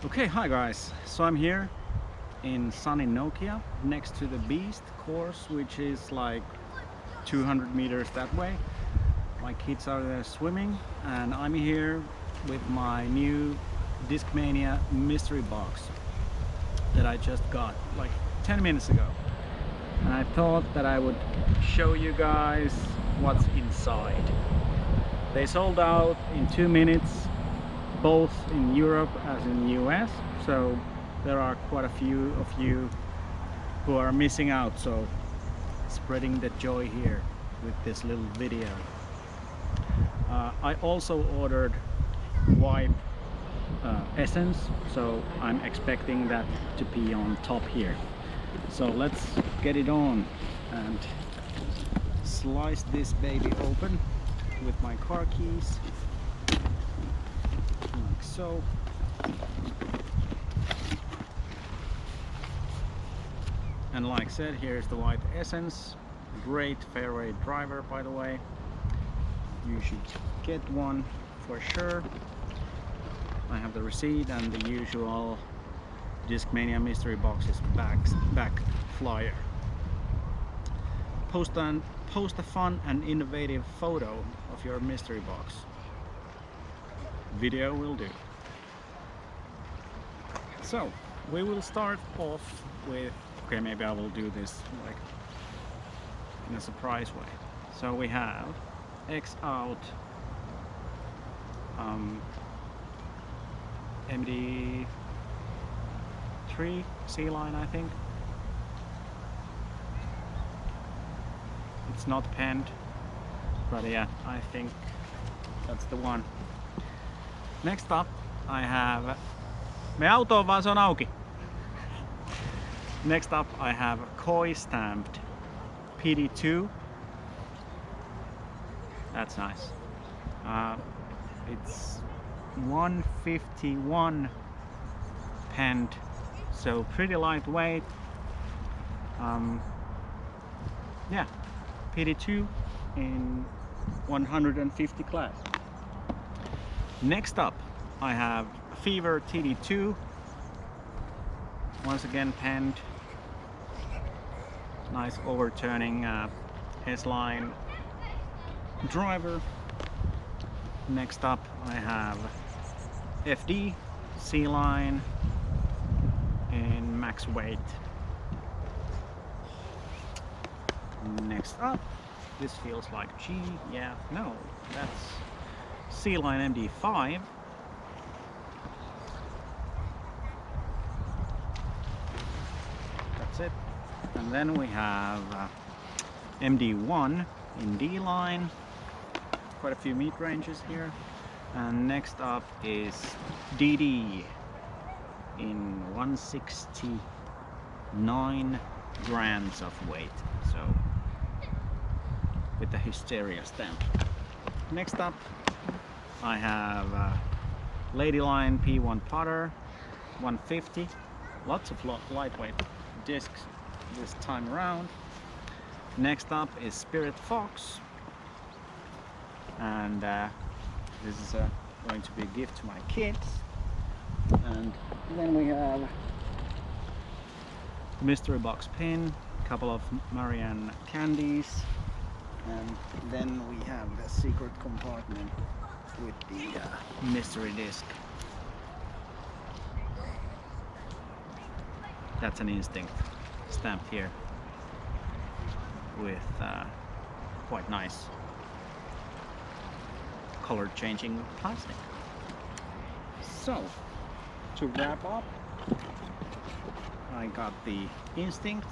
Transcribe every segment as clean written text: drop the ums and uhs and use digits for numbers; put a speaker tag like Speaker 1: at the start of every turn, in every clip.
Speaker 1: Okay, hi guys. So I'm here in sunny Nokia next to the Beast course, which is like 200 meters that way. My kids are there swimming, and I'm here with my new Discmania mystery box that I just got like 10 minutes ago. And I thought that I would show you guys what's inside. They sold out in 2 minutes, both in Europe as in the US, so there are quite a few of you who are missing out, so spreading the joy here with this little video. I also ordered white essence, so I'm expecting that to be on top here. So let's get it on and slice this baby open with my car keys. Like so. And like I said, here's the white essence. Great fairway driver, by the way. You should get one for sure. I have the receipt and the usual Discmania mystery boxes back flyer. Post a fun and innovative photo of your mystery box. Video will do. So we will start off with, okay, maybe I will do this like in a surprise way. So we have X out MD3 C line, I think. It's not penned, but yeah, I think that's the one. Next up I have... Me auto vaan se on auki. Next up I have koi stamped PD2. That's nice. It's 151 penned, so pretty lightweight. Yeah, PD2 in 150 class. Next up I have Fever TD2, once again penned, nice overturning S-line driver. Next up I have FD C-line in max weight. Next up, this feels like G, yeah, no, that's C-line MD5. That's it. And then we have MD1 in D-line. Quite a few meat ranges here. And next up is DD in 169 grams of weight. So with the Hysteria stamp. Next up I have Ladyline P1 putter 150. Lots of lightweight discs this time around. Next up is Spirit Fox, and this is going to be a gift to my kids. And then we have mystery box pin, a couple of Marianne candies, and then we have the secret compartment with the mystery disc. That's an Instinct stamped here with quite nice color changing plastic. So to wrap up, I got the Instinct,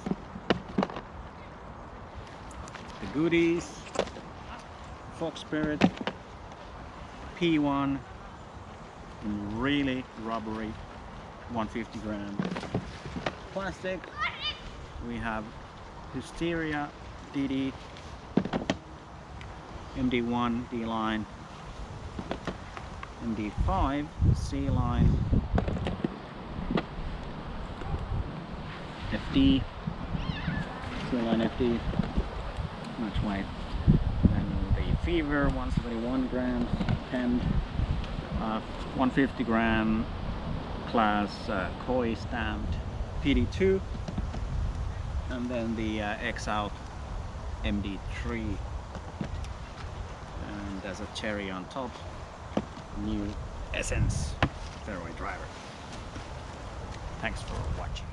Speaker 1: the goodies, Fox Spirit P1 in really rubbery 150 gram plastic. We have Hysteria DD, MD1 D line, MD5 C line, FD, C line FD, much weight. Then the Fever 171 grams penned, 150 gram class koi stamped PD2, and then the X-Out MD3, and as a cherry on top, new Essence fairway driver. Thanks for watching.